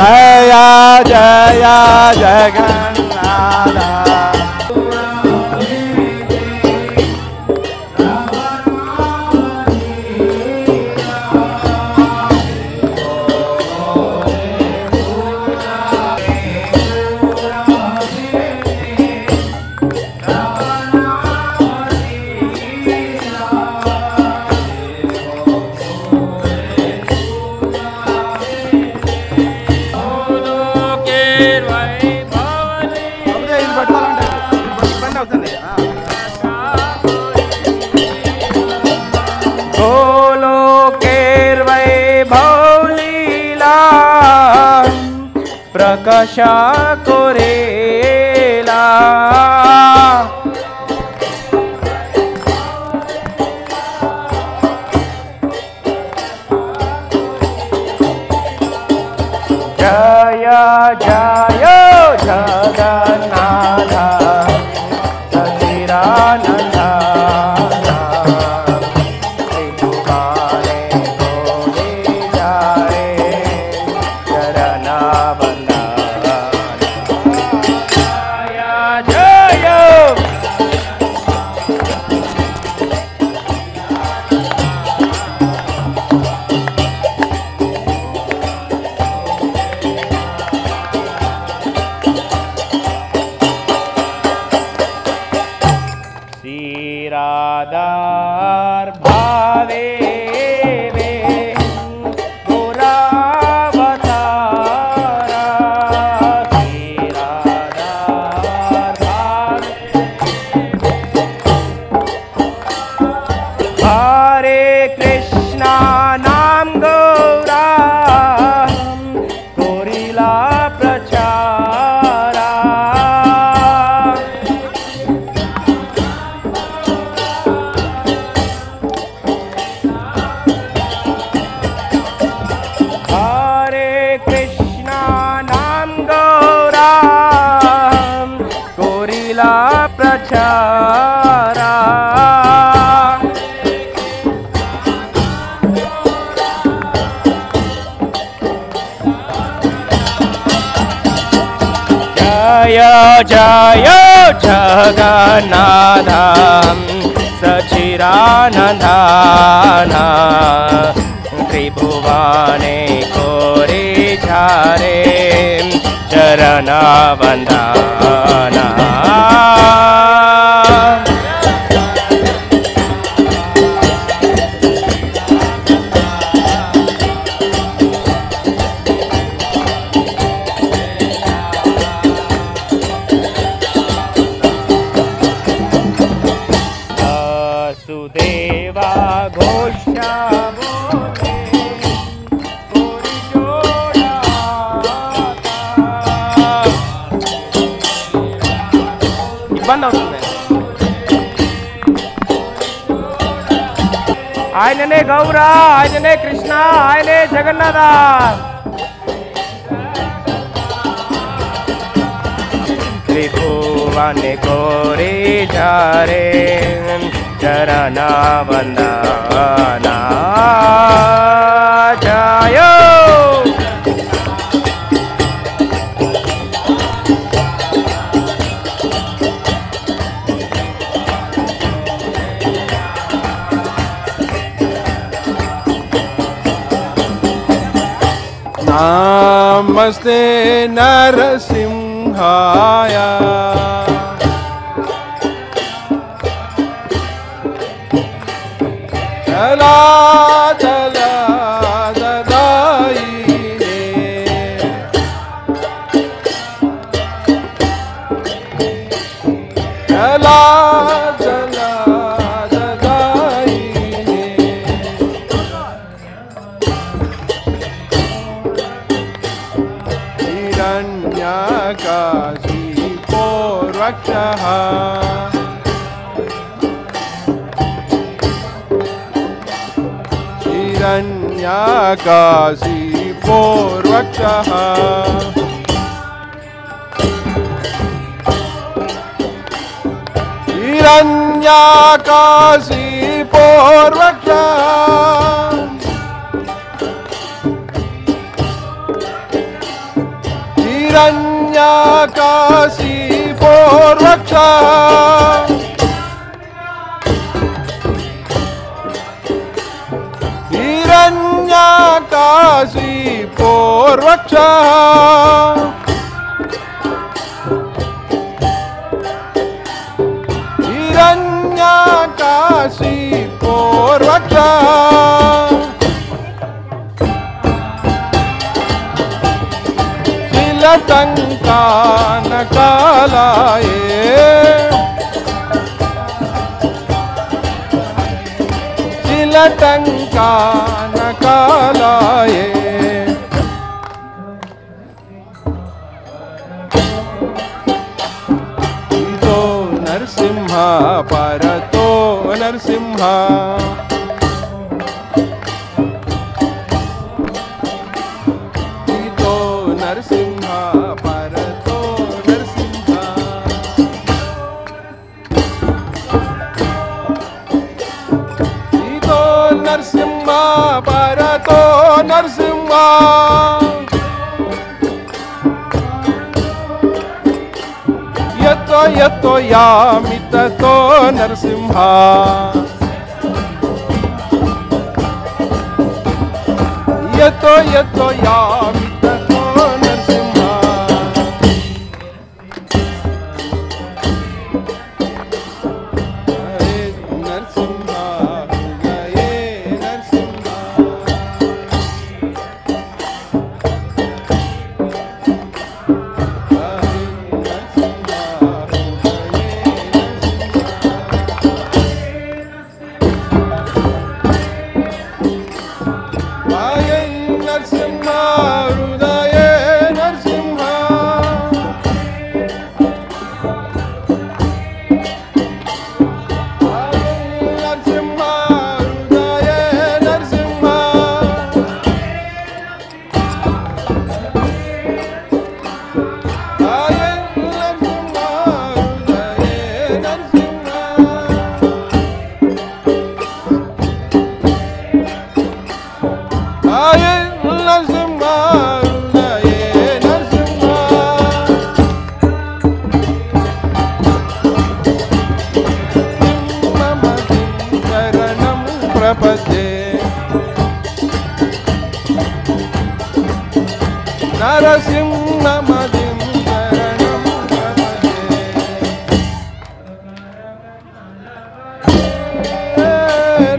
జయ జయ జగన్నాథ प्रकाशा कोरेला जय जय जगन्नाथ सचिदानंद जय जगन्नाथ सचिदानंद त्रिभुवने कोरि झारे चरण वंदना ఆయననే గౌర ఆయననే కృష్ణ ఆయనే జగన్నాథ త్రిభువనే కోరి జారే చరణ వందనా జయ नमस्ते नरसिंहाय चला चला ददाईने चला चला ददाईने हिरण्यकाशिपो रक्षः हिरण्यकाशिपो रक्षः हिरण्यकाशिपो रक्षः हिरण्याकाशीपोर्वक्ष हिरण्याकाशीपोर्वक्ष हिरण्याकाशीपोर्वक्ष शिलटङ्कानकालाये शिलटङ्कानकालाये इतो नरसिंह परतो नरसिंह इतो नरसिंह परतो नरसिंह इतो नरसिंह परतो नरसिंह यतो यतो यामि ततो नरसिंह यतो यतो यामि ततो नरसिंह हरे नरसिंह हृदये नरसिंह हरे नरसिंह हृदये नरसिंह नरसिंहमदिं शरणं प्रपद्ये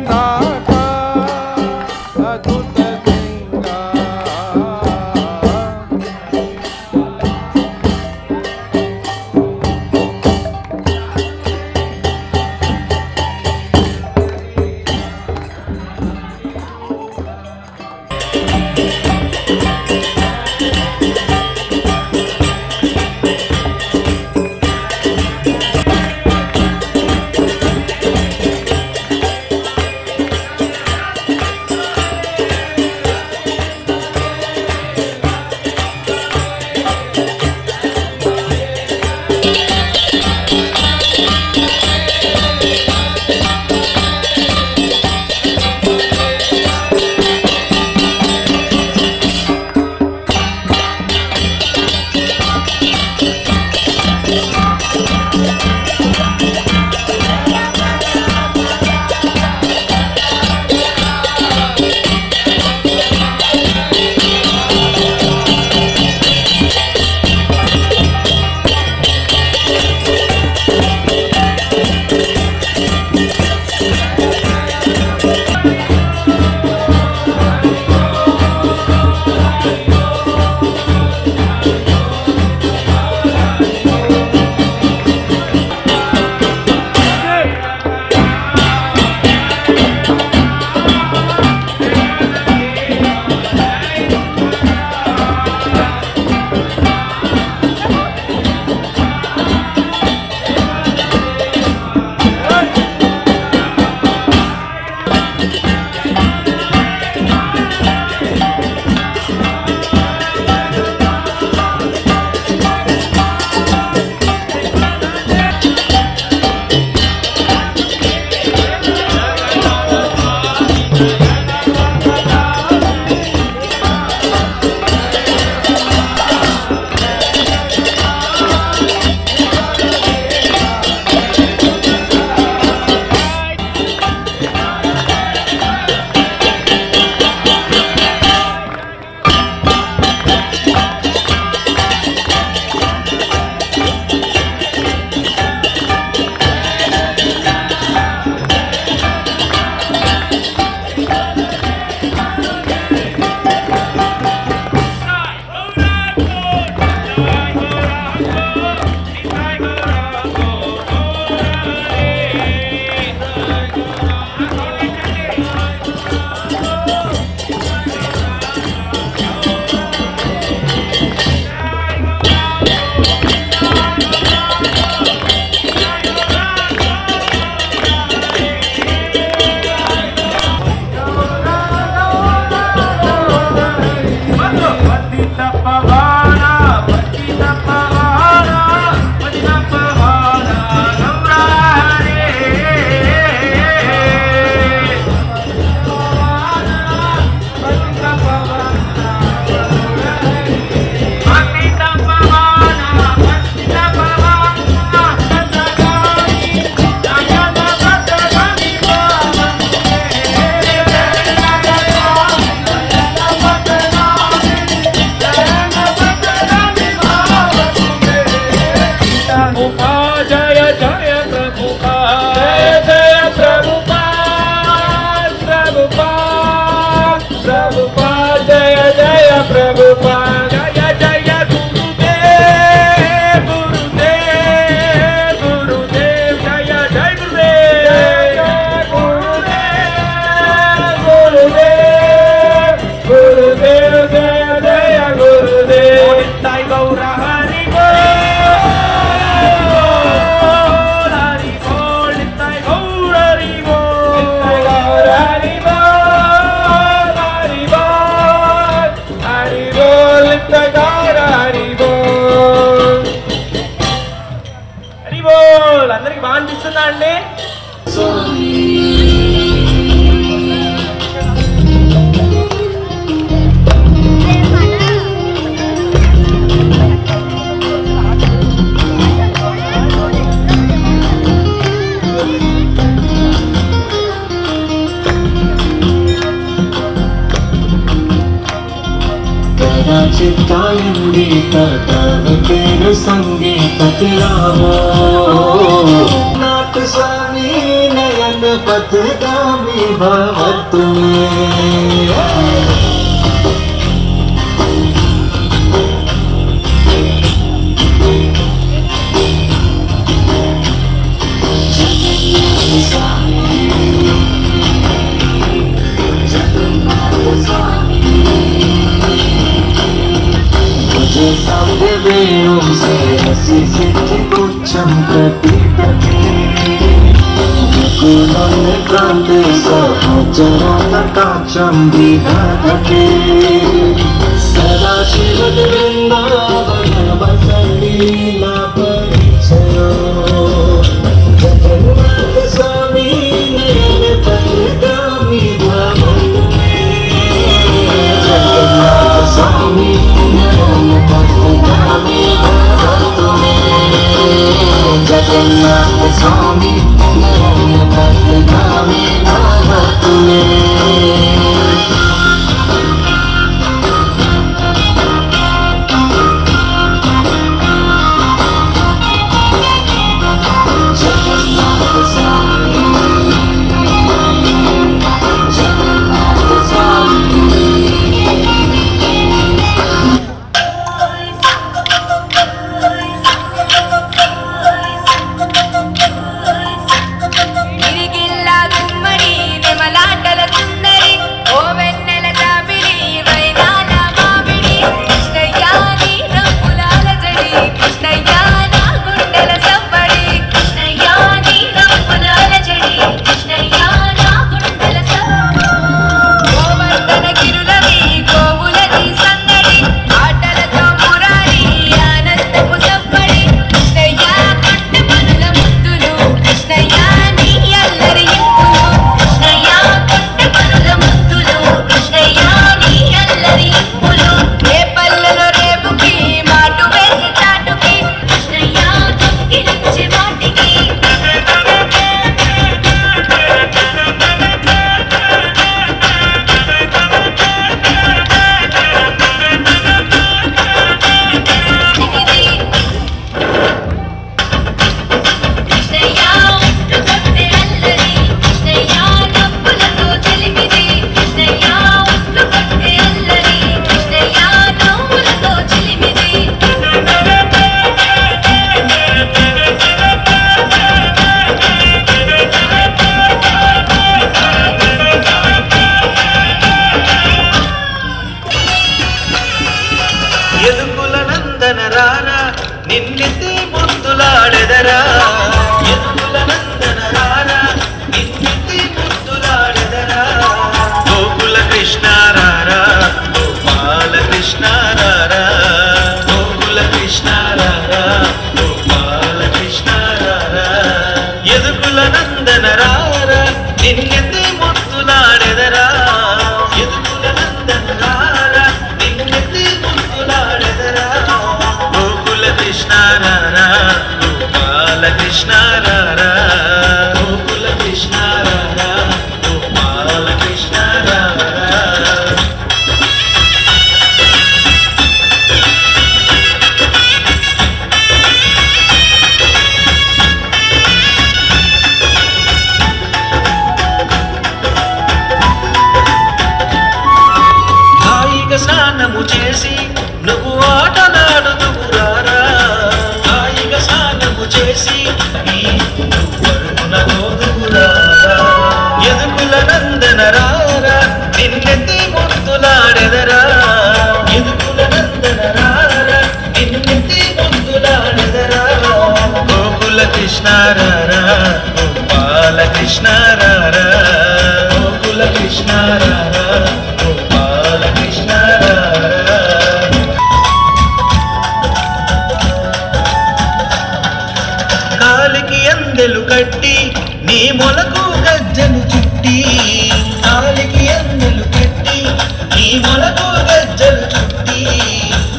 नाथा अद्भुतलिङ्गा चित्तायन्दी तव तेरु संगीत तिराहो नाथ स्वामी नयन पथगामी भव तुम्हें वेणुं से रसि सिद्धि पुच्छं प्रतीपते कुलं क्रान्ते सहचरणकाक्षं विधाते सदा शिववृन्दावन वसलीला परिचयो जगन्नाथ स्वामी नयन पथगामी भव जगन्नाथ स्वामी जगन्नाथ स्वामी पथगामी भव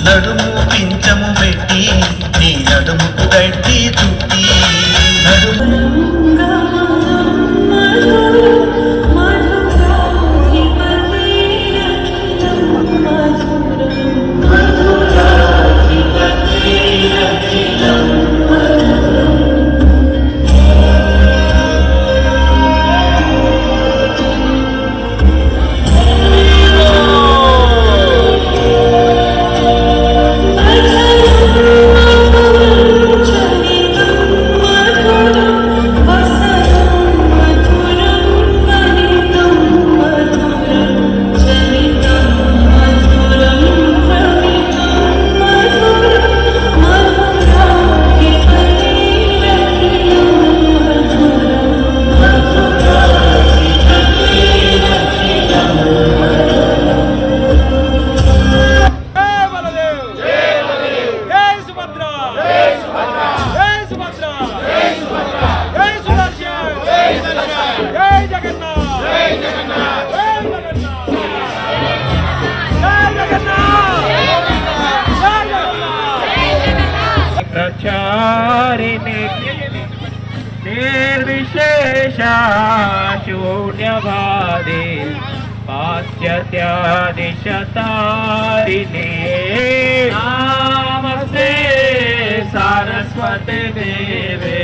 నడుము పించము పెట్టి నీ నడుముకు గడ్డి చుట్టి నడుము प्रचारिणे निर्विशेष शून्यवादे पाश्चात्यादिशतारिणे नमस्ते सारस्वती देवे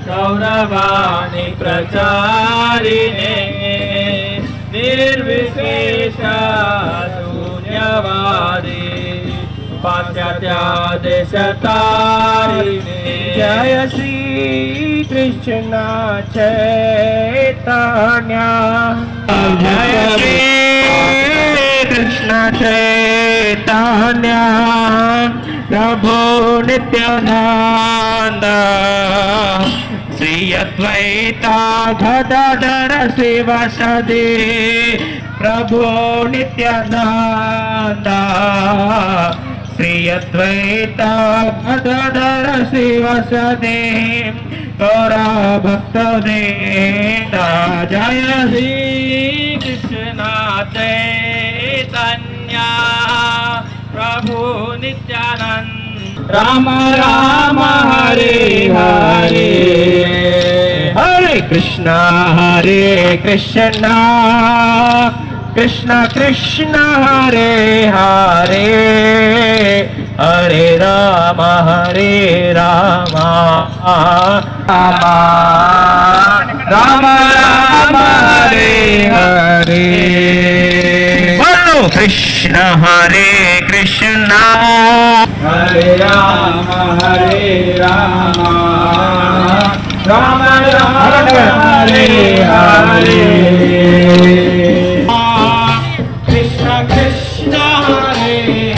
गौरवाणी प्रचारिणे निर्विशेष शून्यवादे पाश्चात्यादिशतारिणे जय श्री कृष्ण चैतन्य जय श्री कृष्ण चैतन्य प्रभु नित्यानंद श्री अद्वैता गदाधर शिवासादि प्रभु नित्यानंद श्री अद्वैता गदाधर शिवासादि गौरा भक्तवृंद जय श्री कृष्ण चैतन्य प्रभु नित्यानंद राम राम हरे हरे हरे कृष्ण कृष्ण कृष्ण हरे हरे हरे राम राम राम राम हरे हरे बोलो कृष्ण हरे कृष्ण हरे राम राम राम हरे हरे कृष्ण कृष्ण हरे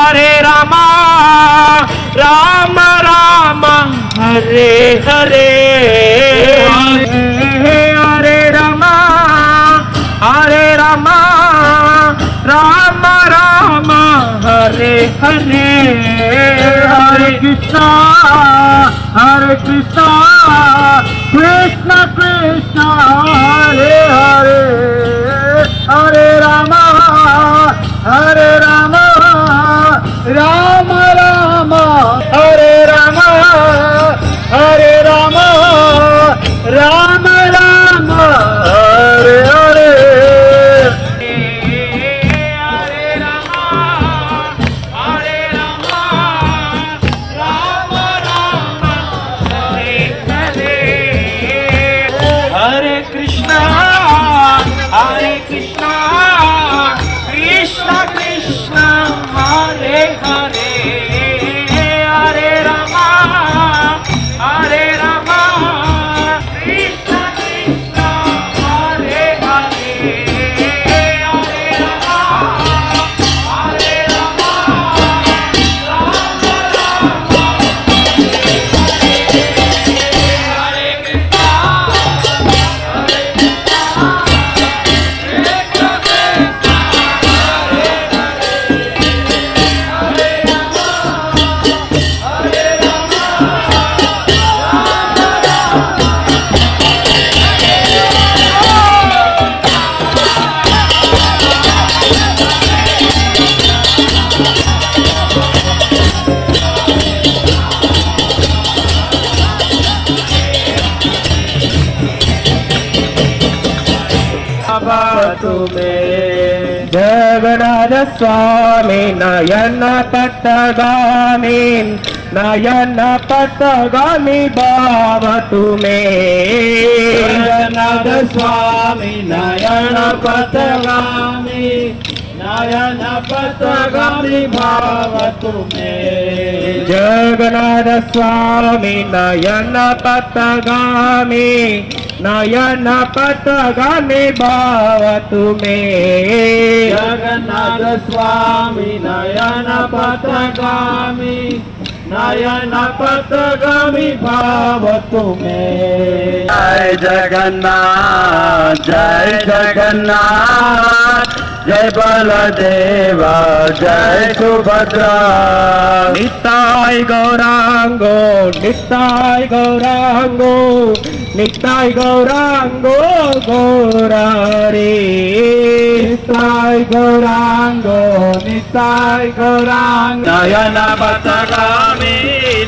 हरे राम राम राम हरे हरे हरे राम राम राम हरे हरे हरे कृष्णा कृष्ण कृष्ण हरे हरे हरे राम राम राम हरे राम राम राम हरे हरे हरे कृष्णा कृष्ण कृष्ण हरे हरे हरे राम कृष्ण कृष्ण हरे हरे हरे राम तुम्हें जगन्नाथ स्वामी नयन पथगामी भाव तुम्हें जगन्नाथ स्वामी नयन पथगामी भाव तुम्हें जगन्नाथ स्वामी नयन पथगामी भाव तुम्हें जगन्नाथ स्वामी नयन पथगामी भाव तुम्हें जय जगन्नाथ जय बलदेवा जय सुभद्रा निताय गौरांगो निताय गौरांगो गौरारे निताय गौरांगो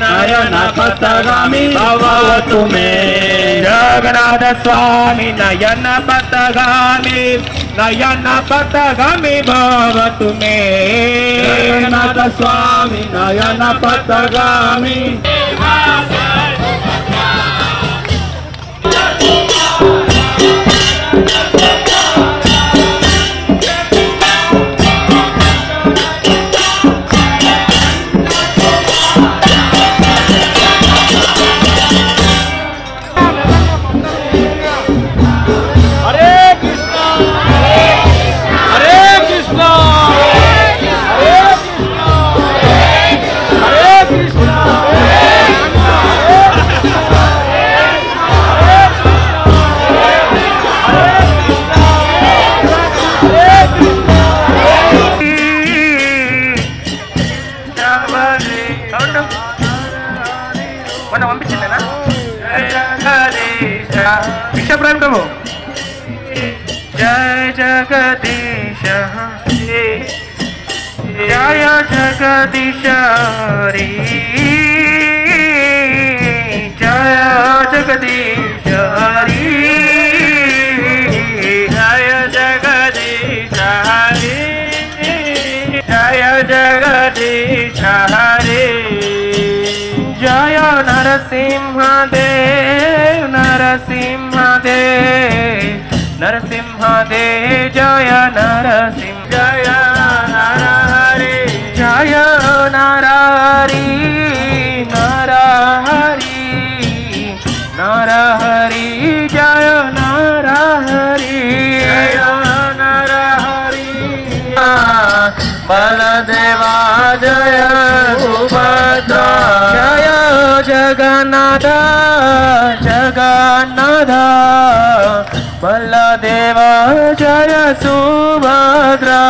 नयन पथगामी भाव तुम्हें जगन्नाथ स्वामी नयन पथगामी भाव तुम्हें जगन्नाथ स्वामी नयन पथगामी जय जगदीश जय जगदीश हरि जय जगदीश हरि जय जगदीश हरि जय जगदीश हरि जय नरसिंहदेव नरसिंहदेव जय नरसिंह जय नरहरि जय नरहरि नरहरि जय नरहरि जय नरहरि బలదేవా జయ సుభద్రా జయ జగన్నాథ జగన్నాథ బలదేవా జయ సుభద్రా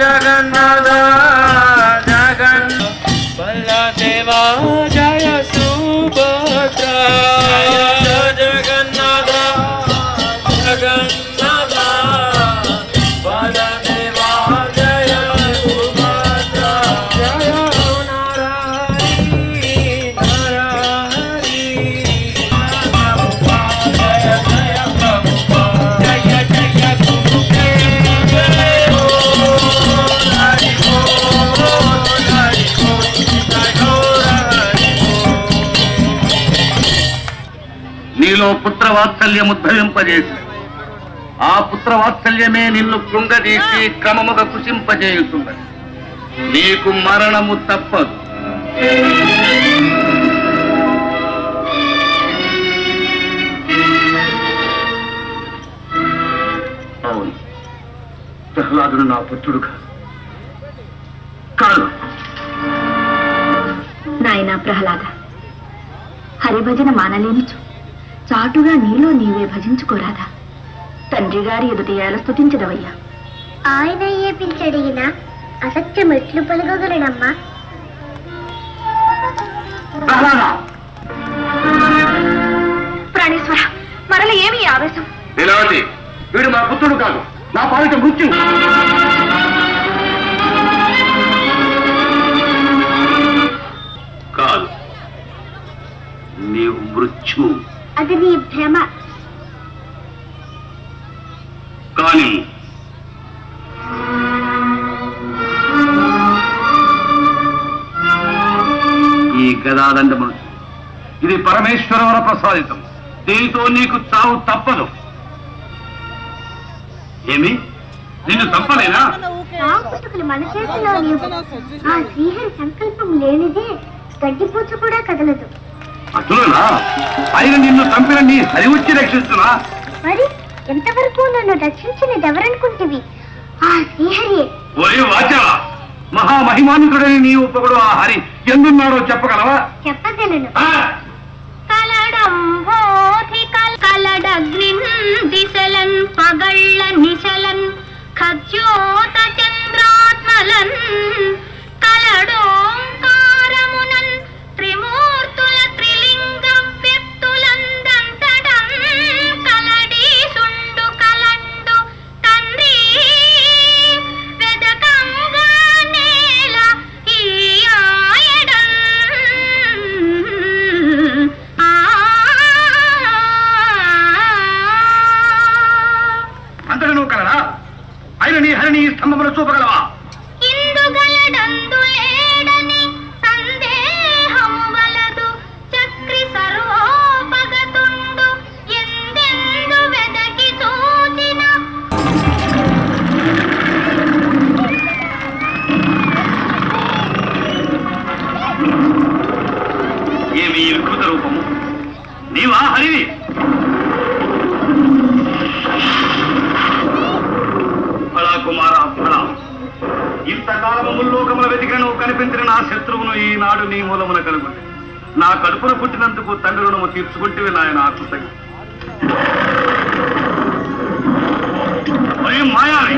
జగన్నాథ జగన్ బలదేవా జయ సుభద్రా జగన్నాథ జగన్నాథ బలదేవా జయ సుభద్రా జయ నారాయణి నారాయణి జయ జయ ప్రభుపా జయ జయ ప్రభుపే జయ హో హరి హో హరి హో జయ హో హరి హో. నీలో పుత్రవాత్సల్యం ఉద్భవింపజేసి ఆ పుత్రవాత్సల్యమే నిన్ను కృంగదీసి క్రమముగా కుసింపజేయుతున్నది. నీకు మరణము తప్పదు. అవును, ప్రహ్లాదుడు నా పుత్రుడు కాదు. నాయనా ప్రహ్లాద, హరిభజన మానలేనిచు చాటుగా నీలో నీవే భజించుకోరాదా? తండ్రి గారి ఎదుట ఎలా స్తుతించదవయ్యా? ఆయన ఏ పిలిచడిగినా అసత్యం ఎట్లు పలుకోగలడమ్మా? ప్రాణేశ్వర, మరల ఏమి ఈ ఆవేశం? లీలావతి, వీడు మా పుత్రుడు కాదు, నా పాలిట మృత్యు. కాదు, నీవు మృత్యు. అది నీ భ్రమ. కానీ ఈ గదాదండము ఇది పరమేశ్వర ప్రసాదితం. దీనితో నీకు చావు తప్పదు. ఏమి, నిన్ను చంపలేనా? పుట్టుకలు మన చేతిలో లేవు. ఆ శ్రీహరి సంకల్పం లేనిదే గడ్డిపూచ కూడా కదలదు. అటులనా? ఆయన నిన్ను చంపిన నీ హరి వచ్చి రక్షిస్తున్నా? మరి ఎంతవరకు నన్ను రక్షించినది ఎవరనుకుంటివి? ఆ శ్రీహరి. ఒరే వాచా, మహామహిమాన్వితుడని నీవు పొగడు ఆ హరి ఎందున్నాడో చెప్పగలవా? చెప్పగలను. దిశలన్ పగళ్ళ నిశలన్ ఖజ్యోత చంద్రాత్మలన్ కలడోంకారమునన్ త్రిమూర్తుల త్రిలింగ వ్యక్తులందంతడం కలడి సుండు కలండు తండ్రి వెదకంగా నేల ఈ ఆయడం అంతటి నువ్వు కలరా? ఆయన నీ హరిని ఈ స్తంభమును చూపగలవా? ఇందుగలడందులేడని సందేహము వలదు చక్రి సర్వోపగతుండు ఎందెందు వెదకి చూచిన. ఏమి ఈ వికృత రూపము? నీవా హరివి? ఫలా కుమార ఫలా, ఇంతకాలము ముల్లోకముల వెతికను కనిపించిన నా శత్రువును ఈనాడు నీ మూలమున కలుగుంది. నా కడుపున పుట్టినందుకు తండ్రి రుణము తీర్చుకుంటే నాయన ఆకృతజ్ఞ. మరి మాయావి,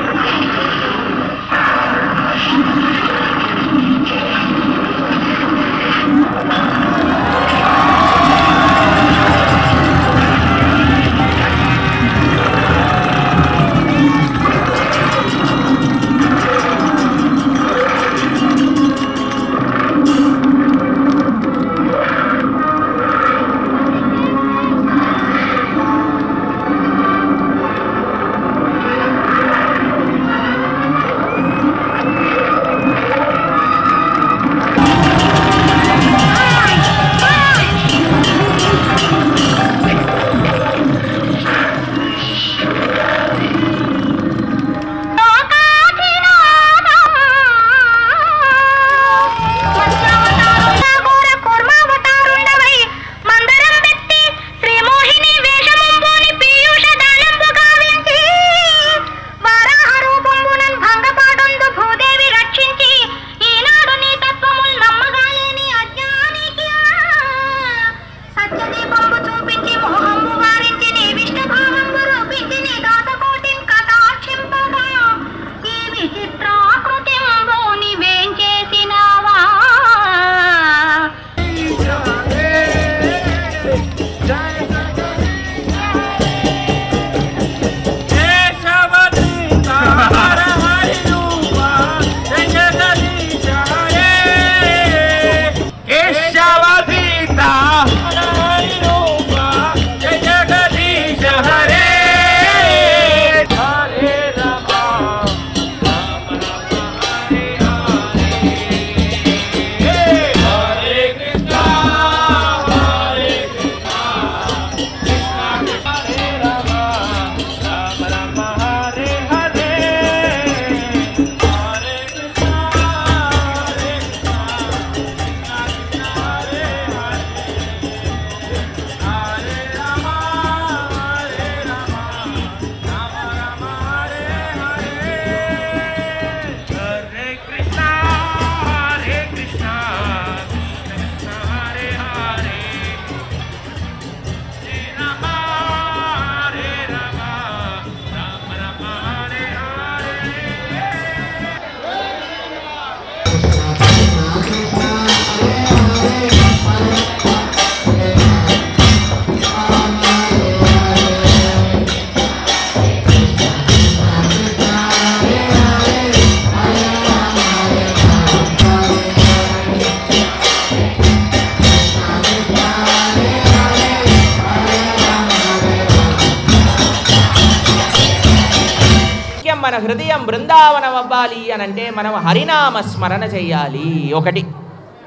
కావాలి అని అంటే మనం హరినామ స్మరణ చెయ్యాలి. ఒకటి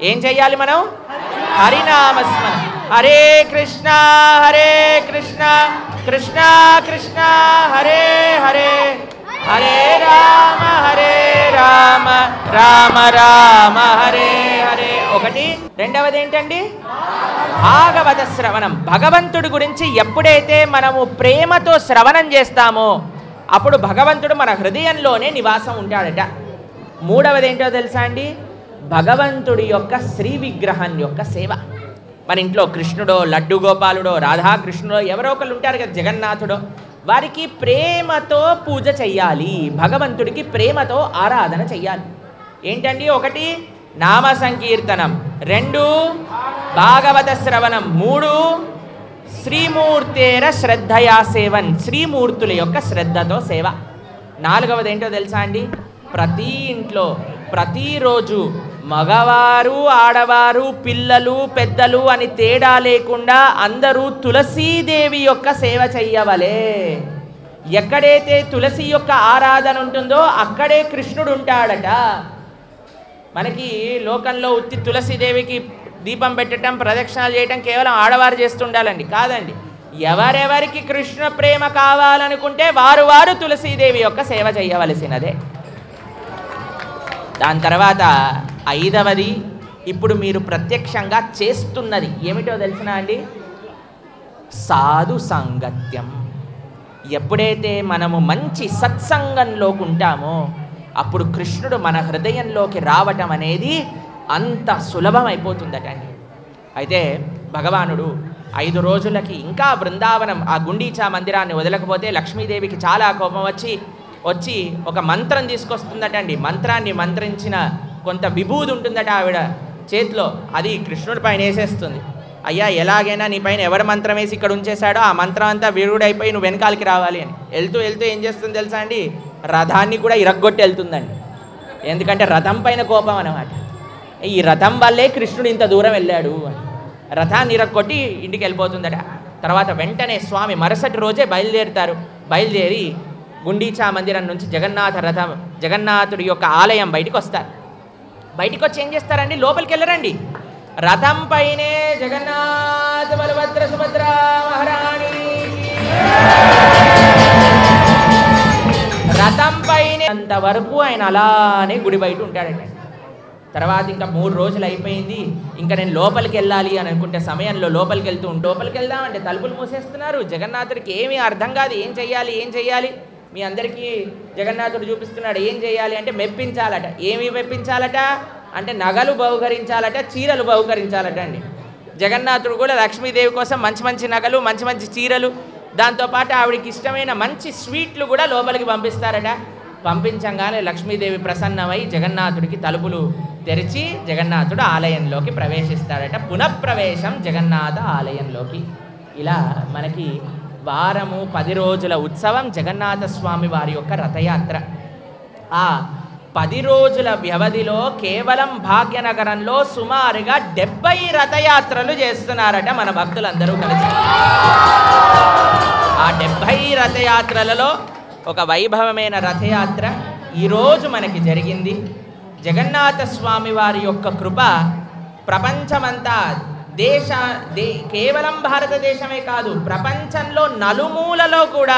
ఏం చెయ్యాలి మనం? హరినామ స్మరణ. హరే కృష్ణ కృష్ణ కృష్ణ హరే హరే హరే రామ రామ రామ హరే హరే. ఒకటి. రెండవది ఏంటండి? భాగవత శ్రవణం. భగవంతుడి గురించి ఎప్పుడైతే మనము ప్రేమతో శ్రవణం చేస్తామో అప్పుడు భగవంతుడు మన హృదయంలోనే నివాసం ఉంటాడట. మూడవది ఏంటో తెలుసా అండి? భగవంతుడి యొక్క శ్రీ విగ్రహం యొక్క సేవ. మన ఇంట్లో కృష్ణుడో, లడ్డు గోపాలుడో, రాధాకృష్ణుడో ఎవరో ఒకళ్ళు ఉంటారు కదా, జగన్నాథుడో, వారికి ప్రేమతో పూజ చెయ్యాలి. భగవంతుడికి ప్రేమతో ఆరాధన చెయ్యాలి. ఏంటండి? ఒకటి నామ సంకీర్తనం, 2 భాగవత శ్రవణం, 3 శ్రీమూర్తేర శ్రద్ధయా సేవన్, శ్రీమూర్తుల యొక్క శ్రద్ధతో సేవ. 4వది ఏంటో తెలుసా అండి? ప్రతి ఇంట్లో ప్రతిరోజు మగవారు ఆడవారు పిల్లలు పెద్దలు అని తేడా లేకుండా అందరూ తులసీదేవి యొక్క సేవ చెయ్యవలే. ఎక్కడైతే తులసి యొక్క ఆరాధన ఉంటుందో అక్కడే కృష్ణుడు ఉంటాడట. మనకి లోకంలో ఉత్తి తులసీదేవికి దీపం పెట్టడం, ప్రదక్షిణాలు చేయటం కేవలం ఆడవారు చేస్తుండాలండి. కాదండి, ఎవరెవరికి కృష్ణ ప్రేమ కావాలనుకుంటే వారు తులసీదేవి యొక్క సేవ చేయవలసినదే. దాని తర్వాత 5వది ఇప్పుడు మీరు ప్రత్యక్షంగా చేస్తున్నది ఏమిటో తెలిసినా అండి? సాధు సాంగత్యం. ఎప్పుడైతే మనము మంచి సత్సంగంలోకి ఉంటామో అప్పుడు కృష్ణుడు మన హృదయంలోకి రావటం అనేది అంత సులభమైపోతుందట అండి. అయితే భగవానుడు 5 రోజులకి ఇంకా బృందావనం ఆ గుండీచా మందిరాన్ని వదలకపోతే లక్ష్మీదేవికి చాలా కోపం వచ్చి ఒక మంత్రం తీసుకొస్తుందట అండి. మంత్రాన్ని మంత్రించిన కొంత విభూది ఉంటుందట ఆవిడ చేతిలో, అది కృష్ణుడి పైన వేసేస్తుంది. అయ్యా ఎలాగైనా నీ పైన ఎవరి మంత్రం వేసి ఇక్కడ ఉంచేశాడో ఆ మంత్రం అంతా విరుగుడైపోయి నువ్వు వెనకాలకి రావాలి అని. వెళ్తూ ఏం చేస్తుంది తెలుసా అండి? రథాన్ని కూడా ఇరగ్గొట్టి వెళ్తుందండి. ఎందుకంటే రథం పైన కోపం అన్నమాట. ఈ రథం వల్లే కృష్ణుడు ఇంత దూరం వెళ్ళాడు అని రథాన్ని ఇరగ్గొట్టి ఇంటికి వెళ్ళిపోతుందట. తర్వాత వెంటనే స్వామి మరుసటి రోజే బయలుదేరి గుండీచా మందిరం నుంచి జగన్నాథుడి యొక్క ఆలయం బయటికి వస్తారు. బయటికి వచ్చి ఏం చేస్తారండి? లోపలికి వెళ్ళరండి. రథం పైనే జగన్నాథ బలభద్ర సుభద్ర మహారాణి, రథం పైనే అంతవరకు ఆయన అలానే గుడి బయట ఉంటాడండి. తర్వాత ఇంకా 3 రోజులు అయిపోయింది, ఇంకా నేను లోపలికి వెళ్ళాలి అని అనుకుంటే సమయంలో లోపలికి వెళ్దామంటే తలుపులు మూసేస్తున్నారు. జగన్నాథుడికి ఏమీ అర్థం కాదు. ఏం చెయ్యాలి? మీ అందరికీ జగన్నాథుడు చూపిస్తున్నాడు. ఏం చేయాలి అంటే మెప్పించాలట. ఏమి మెప్పించాలట అంటే నగలు బహుకరించాలట, చీరలు బహుకరించాలట అండి. జగన్నాథుడు కూడా లక్ష్మీదేవి కోసం మంచి నగలు, మంచి చీరలు, దాంతోపాటు ఆవిడికి ఇష్టమైన మంచి స్వీట్లు కూడా లోపలికి పంపిస్తారట. పంపించంగానే లక్ష్మీదేవి ప్రసన్నమై జగన్నాథుడికి తలుపులు తెరిచి జగన్నాథుడు ఆలయంలోకి ప్రవేశిస్తాడట. పునఃప్రవేశం జగన్నాథ ఆలయంలోకి. ఇలా మనకి వారము 10 రోజుల ఉత్సవం జగన్నాథ స్వామి వారి యొక్క రథయాత్ర. ఆ 10 రోజుల వ్యవధిలో కేవలం భాగ్యనగరంలో సుమారుగా 70 రథయాత్రలు చేస్తున్నారట మన భక్తులందరూ కలిసి. ఆ 70 రథయాత్రలలో ఒక వైభవమైన రథయాత్ర ఈరోజు మనకి జరిగింది. జగన్నాథ స్వామి వారి యొక్క కృప ప్రపంచమంతా కేవలం భారతదేశమే కాదు, ప్రపంచంలో నలుమూలలో కూడా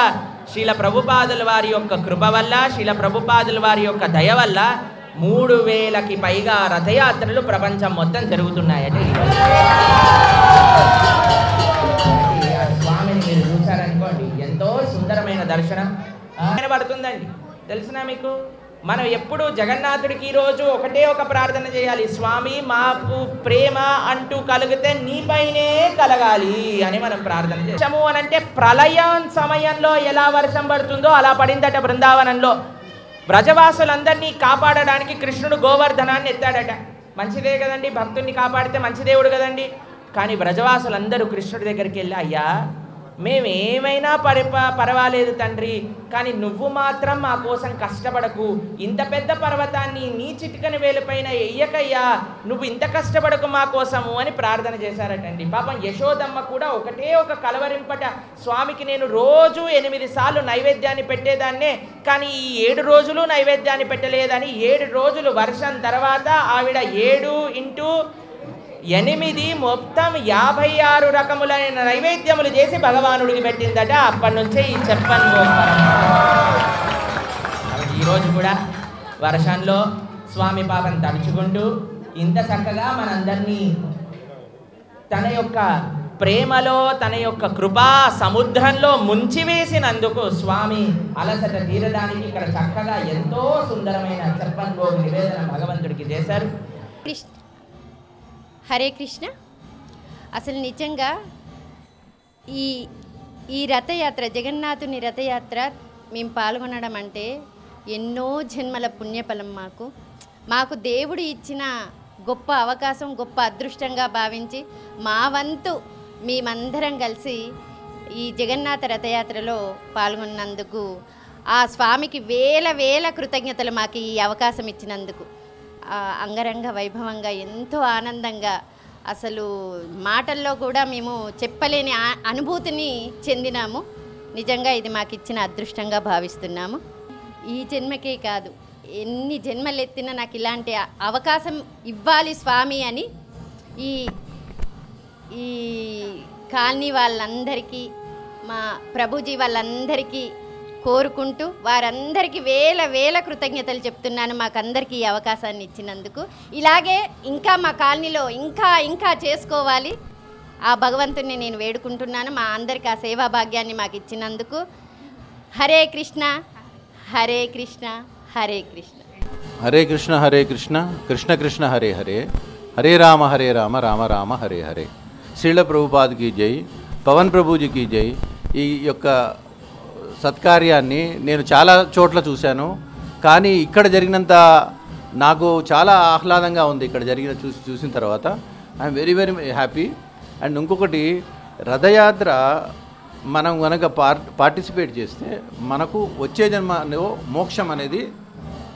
శ్రీల ప్రభుపాదుల వారి యొక్క కృప వల్ల, శ్రీల ప్రభుపాదుల వారి యొక్క దయ వల్ల 3000కి పైగా రథయాత్రలు ప్రపంచం మొత్తం జరుగుతున్నాయట. స్వామిని మీరు చూసారనుకోండి, ఎంతో సుందరమైన దర్శనం పడుతుందండి. తెలిసినా మీకు? మనం ఎప్పుడు జగన్నాథుడికి ఈరోజు ఒకటే ఒక ప్రార్థన చేయాలి, స్వామి మాకు ప్రేమ అంటూ కలిగితే నీపైనే కలగాలి అని మనం ప్రార్థన చేసాము. అని అంటే ప్రళయం సమయంలో ఎలా వర్షం పడుతుందో అలా పడిందట బృందావనంలో. బ్రజవాసులందరినీ కాపాడడానికి కృష్ణుడు గోవర్ధనాన్ని ఎత్తాడట. మంచిదే కదండి, భక్తుడిని కాపాడితే మంచి దేవుడు కదండి. కానీ బ్రజవాసులందరూ కృష్ణుడి దగ్గరికి వెళ్ళి, అయ్యా మేమేమైనా పర్వాలేదు తండ్రి, కానీ నువ్వు మాత్రం మా కోసం కష్టపడకు, ఇంత పెద్ద పర్వతాన్ని నీ చిటికని వేలుపైన ఎయ్యకయ్యా, నువ్వు ఇంత కష్టపడకు మా కోసము అని ప్రార్థన చేశారటండి. పాపం యశోదమ్మ కూడా ఒకటే ఒక కలవరింపట, స్వామికి నేను రోజు 8 సార్లు నైవేద్యాన్ని పెట్టేదాన్నే, కానీ ఈ 7 రోజులు నైవేద్యాన్ని పెట్టలేదని 7 రోజులు వర్షం తర్వాత ఆవిడ 7 × 8 మొత్తం 56 రకములైన నైవేద్యములు చేసి భగవానుడికి పెట్టిందట. అప్పటి నుంచే ఈ చెప్పన్ భోగ్ పరంపర. ఈరోజు కూడా వర్షంలో స్వామి పాపం తడుచుకుంటూ ఇంత చక్కగా మనందరినీ తన యొక్క ప్రేమలో, తన యొక్క కృపా సముద్రంలో ముంచివేసినందుకు స్వామి అలసట తీరడానికి ఇక్కడ చక్కగా ఎంతో సుందరమైన చెప్పన్ భోగ్ నివేదన భగవంతుడికి చేశారు. హరే కృష్ణ. అసలు నిజంగా ఈ రథయాత్ర, జగన్నాథుని రథయాత్ర మేము పాల్గొనడం అంటే ఎన్నో జన్మల పుణ్యఫలం. మాకు దేవుడు ఇచ్చిన గొప్ప అవకాశం, గొప్ప అదృష్టంగా భావించి మా వంతు మేమందరం కలిసి ఈ జగన్నాథ రథయాత్రలో పాల్గొన్నందుకు ఆ స్వామికి వేల కృతజ్ఞతలు. మాకు ఈ అవకాశం ఇచ్చినందుకు అంగరంగ వైభవంగా, ఎంతో ఆనందంగా, అసలు మాటల్లో కూడా మేము చెప్పలేని అనుభూతిని చెందినాము. నిజంగా ఇది మాకు ఇచ్చిన అదృష్టంగా భావిస్తున్నాము. ఈ జన్మకే కాదు, ఎన్ని జన్మలు ఎత్తినా నాకు ఇలాంటి అవకాశం ఇవ్వాలి స్వామి అని ఈ కాలనీ వాళ్ళందరికీ, మా ప్రభుజీ వాళ్ళందరికీ కోరుకుంటూ వారందరికీ వేల కృతజ్ఞతలు చెప్తున్నాను, మాకందరికీ ఈ అవకాశాన్ని ఇచ్చినందుకు. ఇలాగే ఇంకా మా కాలనీలో ఇంకా చేసుకోవాలి, ఆ భగవంతుని నేను వేడుకుంటున్నాను. మా అందరికీ ఆ సేవా భాగ్యాన్ని మాకు ఇచ్చినందుకు. హరే కృష్ణ హరే కృష్ణ హరే కృష్ణ. హరే కృష్ణ హరే కృష్ణ కృష్ణ కృష్ణ హరే హరే, హరే రామ రామ రామ హరే హరే. శ్రీల ప్రభుపాద్కి జై, పవన్ ప్రభుజీకి జై. ఈ యొక్క సత్కార్యాన్ని నేను చాలా చోట్ల చూశాను, కానీ ఇక్కడ జరిగినంత నాకు చాలా ఆహ్లాదంగా ఉంది. ఇక్కడ చూసిన తర్వాత ఐఎమ్ వెరీ హ్యాపీ. అండ్ ఇంకొకటి, రథయాత్ర మనం కనుక పార్టిసిపేట్ చేస్తే మనకు వచ్చే జన్మలో మోక్షం అనేది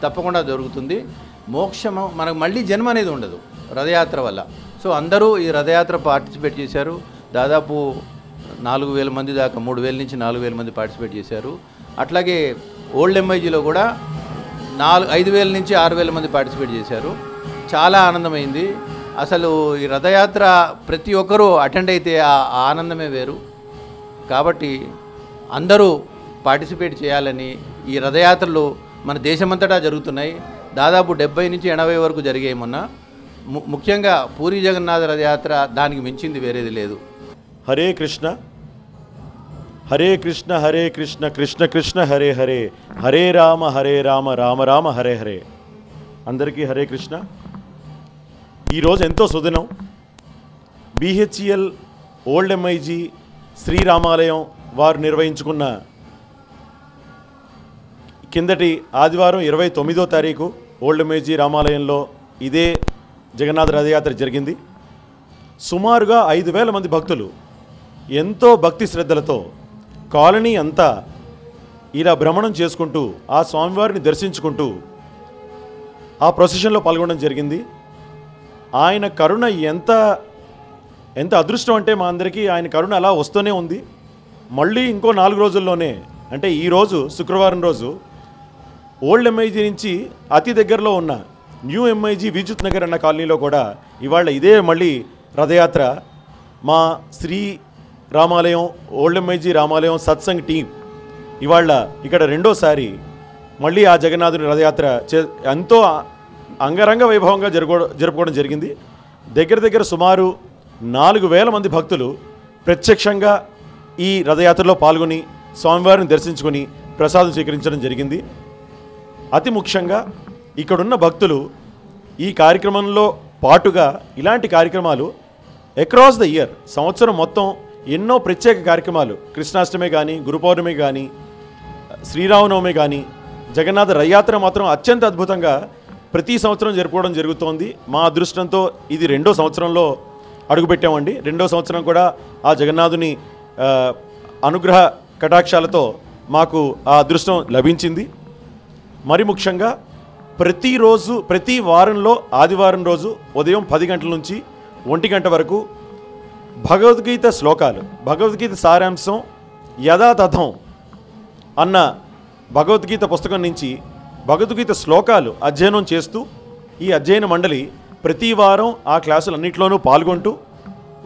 తప్పకుండా దొరుకుతుంది. మోక్షము మనకు మళ్ళీ జన్మ అనేది ఉండదు రథయాత్ర వల్ల. సో అందరూ ఈ రథయాత్ర పార్టిసిపేట్ చేశారు. దాదాపు 4,000 మంది దాకా, 3,000 నుంచి 4,000 మంది పార్టిసిపేట్ చేశారు. అట్లాగే ఓల్డ్ ఎంఐజీలో కూడా 5,000 నుంచి 6,000 మంది పార్టిసిపేట్ చేశారు. చాలా ఆనందమైంది. అసలు ఈ రథయాత్ర ప్రతి ఒక్కరూ అటెండ్ అయితే ఆ ఆనందమే వేరు. కాబట్టి అందరూ పార్టిసిపేట్ చేయాలని, ఈ రథయాత్రలు మన దేశమంతటా జరుగుతున్నాయి. దాదాపు 70 నుంచి 80 వరకు జరిగాయి మొన్న. ముఖ్యంగా పూరి జగన్నాథ రథయాత్ర దానికి మించింది వేరేది లేదు. హరే కృష్ణ హరే కృష్ణ హరే కృష్ణ కృష్ణ కృష్ణ హరే హరే, హరే రామ రామ రామ హరే హరే. అందరికీ హరే కృష్ణ. ఈరోజు ఎంతో సుదినం. బిహెచ్ఈఎల్ ఓల్డ్ ఎంఐజీ శ్రీరామాలయం వారు నిర్వహించుకున్న కిందటి ఆదివారం 29వ తారీఖు ఓల్డ్ ఎంఐజీ రామాలయంలో ఇదే జగన్నాథ రథయాత్ర జరిగింది. సుమారుగా 5,000 మంది భక్తులు ఎంతో భక్తి శ్రద్ధలతో కాలనీ అంతా ఇలా భ్రమణం చేసుకుంటూ ఆ స్వామివారిని దర్శించుకుంటూ ఆ ప్రొసెషన్లో పాల్గొనడం జరిగింది. ఆయన కరుణ ఎంత అదృష్టం అంటే మా అందరికీ ఆయన కరుణ అలా వస్తూనే ఉంది. మళ్ళీ ఇంకో 4 రోజుల్లోనే, అంటే ఈరోజు శుక్రవారం రోజు ఓల్డ్ ఎంఐజీ నుంచి అతి దగ్గరలో ఉన్న న్యూ ఎంఐజీ విద్యుత్ నగర్ అన్న కాలనీలో కూడా ఇవాళ ఇదే మళ్ళీ రథయాత్ర మా శ్రీ రామాలయం ఓల్డ్ ఎంఐజీ రామాలయం సత్సంగ్ టీం ఇవాళ ఇక్కడ రెండోసారి మళ్ళీ ఆ జగన్నాథుని రథయాత్ర ఎంతో అంగరంగ వైభవంగా జరుపుకోవడం జరిగింది. దగ్గర సుమారు 4,000 మంది భక్తులు ప్రత్యక్షంగా ఈ రథయాత్రలో పాల్గొని స్వామివారిని దర్శించుకొని ప్రసాదం స్వీకరించడం జరిగింది. అతి ముఖ్యంగా ఇక్కడున్న భక్తులు ఈ కార్యక్రమంలో పాటుగా ఇలాంటి కార్యక్రమాలు అక్రాస్ ద ఇయర్, సంవత్సరం మొత్తం ఎన్నో ప్రత్యేక కార్యక్రమాలు, కృష్ణాష్టమి కానీ, గురు పౌర్ణమి కానీ, శ్రీరామనవమి కానీ, జగన్నాథ రథయాత్ర మాత్రం అత్యంత అద్భుతంగా ప్రతి సంవత్సరం జరుపుకోవడం జరుగుతోంది. మా అదృష్టంతో ఇది 2వ సంవత్సరంలో అడుగుపెట్టామండి. 2వ సంవత్సరం కూడా ఆ జగన్నాథుని అనుగ్రహ కటాక్షాలతో మాకు ఆ అదృష్టం లభించింది. మరి ముఖ్యంగా ప్రతిరోజు ప్రతి వారంలో ఆదివారం రోజు ఉదయం 10 గంటల నుంచి 1 గంట వరకు భగవద్గీత శ్లోకాలు, భగవద్గీత సారాంశం యథాతథం అన్న భగవద్గీత పుస్తకం నుంచి భగవద్గీత శ్లోకాలు అధ్యయనం చేస్తూ ఈ అధ్యయన మండలి ప్రతి వారం ఆ క్లాసులన్నింటిలోనూ పాల్గొంటూ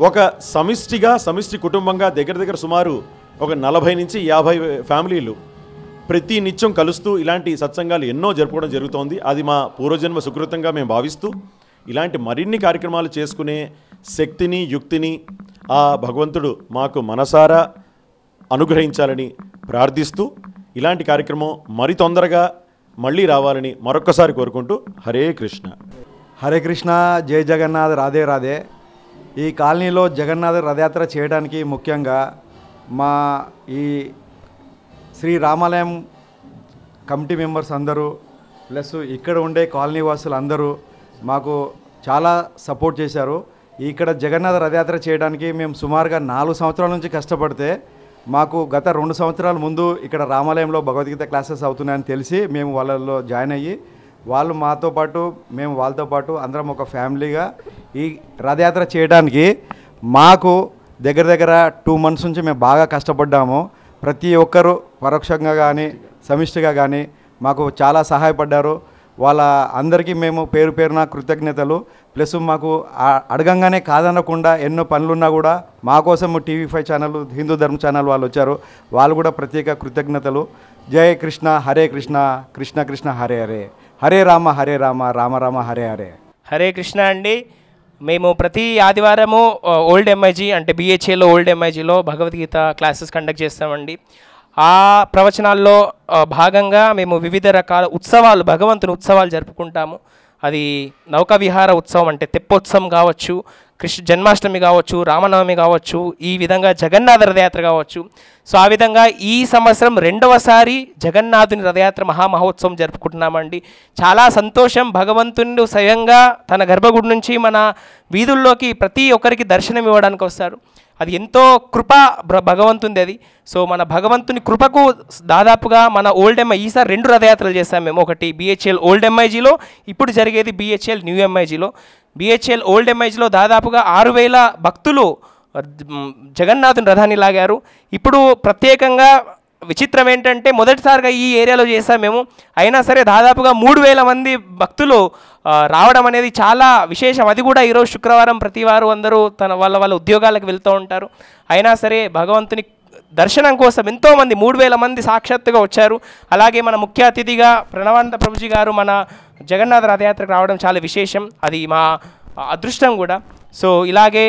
ఒక సమిష్టి కుటుంబంగా దగ్గర సుమారు ఒక 40 నుంచి 50 ఫ్యామిలీలు ప్రతి నిత్యం కలుస్తూ ఇలాంటి సత్సంగాలు ఎన్నో జరుపుకోవడం జరుగుతోంది. అది మా పూర్వజన్మ సుకృతంగా మేము భావిస్తూ ఇలాంటి మరిన్ని కార్యక్రమాలు చేసుకునే శక్తిని, యుక్తిని ఆ భగవంతుడు మాకు మనసారా అనుగ్రహించాలని ప్రార్థిస్తూ ఇలాంటి కార్యక్రమం మరి తొందరగా మళ్ళీ రావాలని మరొక్కసారి కోరుకుంటూ హరే కృష్ణ. హరే కృష్ణ. జై జగన్నాథ్. రాధే రాధే. ఈ కాలనీలో జగన్నాథ రథయాత్ర చేయడానికి ముఖ్యంగా మా ఈ శ్రీ రామాలయం కమిటీ మెంబర్స్ అందరూ ప్లస్ ఇక్కడ ఉండే కాలనీ వాసులు అందరూ మాకు చాలా సపోర్ట్ చేశారు. ఇక్కడ జగన్నాథ రథయాత్ర చేయడానికి మేము సుమారుగా 4 సంవత్సరాల నుంచి కష్టపడితే మాకు గత 2 సంవత్సరాల ముందు ఇక్కడ రామాలయంలో భగవద్గీత క్లాసెస్ అవుతున్నాయని తెలిసి మేము వాళ్ళలో జాయిన్ అయ్యి వాళ్ళు మాతో పాటు మేము వాళ్ళతో పాటు అందరం ఒక ఫ్యామిలీగా ఈ రథయాత్ర చేయడానికి మాకు దగ్గర 2 months నుంచి మేము బాగా కష్టపడ్డాము. ప్రతి ఒక్కరూ పరోక్షంగా కానీ సమిష్టిగా కానీ మాకు చాలా సహాయపడ్డారు. వాళ్ళ అందరికీ మేము పేరు పేరున కృతజ్ఞతలు. ప్లస్ మాకు అడగంగానే కాదనకుండా ఎన్నో పనులున్నా కూడా మా కోసం TV5 ఛానల్, హిందూ ధర్మ ఛానల్ వాళ్ళు వచ్చారు. వాళ్ళు కూడా ప్రత్యేక కృతజ్ఞతలు. జై కృష్ణ. హరే కృష్ణ. కృష్ణ కృష్ణ హరే హరే. హరే రామ రామ రామ హరే హరే. హరే కృష్ణ అండి. మేము ప్రతి ఆదివారము ఓల్డ్ ఎంఐజీ అంటే BHAలో ఓల్డ్ ఎంఐజీలో భగవద్గీత క్లాసెస్ కండక్ట్ చేస్తామండి. ఆ ప్రవచనాల్లో భాగంగా మేము వివిధ రకాల ఉత్సవాలు, భగవంతుని ఉత్సవాలు జరుపుకుంటాము. అది నౌకా విహార ఉత్సవం అంటే తెప్పోత్సవం కావచ్చు, కృష్ణ జన్మాష్టమి కావచ్చు, రామనవమి కావచ్చు, ఈ విధంగా జగన్నాథ రథయాత్ర కావచ్చు. సో ఆ విధంగా ఈ సంవత్సరం 2వసారి జగన్నాథుని రథయాత్ర మహామహోత్సవం జరుపుకుంటున్నామండి. చాలా సంతోషం. భగవంతుని స్వయంగా తన గర్భగుడి నుంచి మన వీధుల్లోకి ప్రతి ఒక్కరికి దర్శనం ఇవ్వడానికి వస్తారు. అది ఎంతో కృప భగవంతుంది అది. సో మన భగవంతుని కృపకు దాదాపుగా మన ఓల్డ్ ఎంఐ ఈసారి 2 రథయాత్రలు చేస్తాం మేము. ఒకటి BHL ఓల్డ్ ఎంఐజీలో, ఇప్పుడు జరిగేది BHL న్యూ ఎంఐజీలో. BHL ఓల్డ్ ఎంఐజీలో దాదాపుగా 6000 భక్తులు జగన్నాథుని రథాన్ని లాగారు. ఇప్పుడు ప్రత్యేకంగా విచిత్రం ఏంటంటే మొదటిసారిగా ఈ ఏరియాలో చేసాం మేము. అయినా సరే దాదాపుగా 3000 మంది భక్తులు రావడం అనేది చాలా విశేషం. అది కూడా ఈరోజు శుక్రవారం, ప్రతి వారు అందరూ వాళ్ళ ఉద్యోగాలకు వెళ్తూ ఉంటారు. అయినా సరే భగవంతుని దర్శనం కోసం ఎంతోమంది 3000 మంది సాక్షాత్తుగా వచ్చారు. అలాగే మన ముఖ్య అతిథిగా ప్రణవానంద ప్రభుజీ గారు మన జగన్నాథ రథయాత్రకు రావడం చాలా విశేషం. అది మా అదృష్టం కూడా. సో ఇలాగే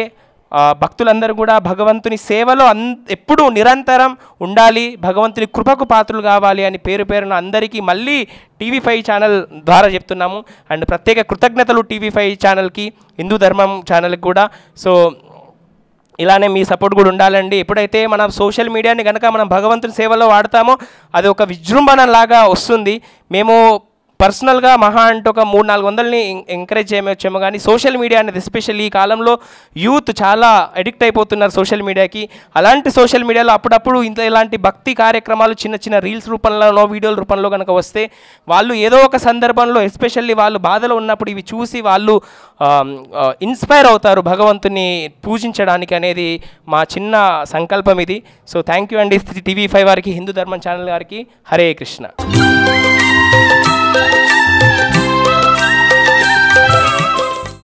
భక్తులందరూ కూడా భగవంతుని సేవలో ఎప్పుడూ నిరంతరం ఉండాలి, భగవంతుని కృపకు పాత్రలు కావాలి అని పేరు పేరున అందరికీ మళ్ళీ TV5 ఛానల్ ద్వారా చెప్తున్నాము. అండ్ ప్రత్యేక కృతజ్ఞతలు TV5 ఛానల్కి, హిందూ ధర్మం ఛానల్కి కూడా. సో ఇలానే మీ సపోర్ట్ కూడా ఉండాలండి. ఎప్పుడైతే మనం సోషల్ మీడియాని కనుక మనం భగవంతుని సేవలో వాడతామో అది ఒక విజృంభణ లాగా వస్తుంది. మేము పర్సనల్గా మహా అంటే ఒక 300-400ని ఎంకరేజ్ చేయవచ్చేమో, కానీ సోషల్ మీడియా అనేది ఎస్పెషల్లీ ఈ కాలంలో యూత్ చాలా అడిక్ట్ అయిపోతున్నారు సోషల్ మీడియాకి. అలాంటి సోషల్ మీడియాలో అప్పుడప్పుడు ఇలాంటి భక్తి కార్యక్రమాలు చిన్న రీల్స్ రూపంలోనో వీడియోల రూపంలో కనుక వస్తే వాళ్ళు ఏదో ఒక సందర్భంలో ఎస్పెషల్లీ వాళ్ళు బాధలో ఉన్నప్పుడు ఇవి చూసి వాళ్ళు ఇన్స్పైర్ అవుతారు భగవంతుని పూజించడానికి అనేది మా చిన్న సంకల్పం ఇది. సో థ్యాంక్ యూ అండి TV5 వారికి, హిందూ ధర్మం ఛానల్ గారికి. హరే కృష్ణ.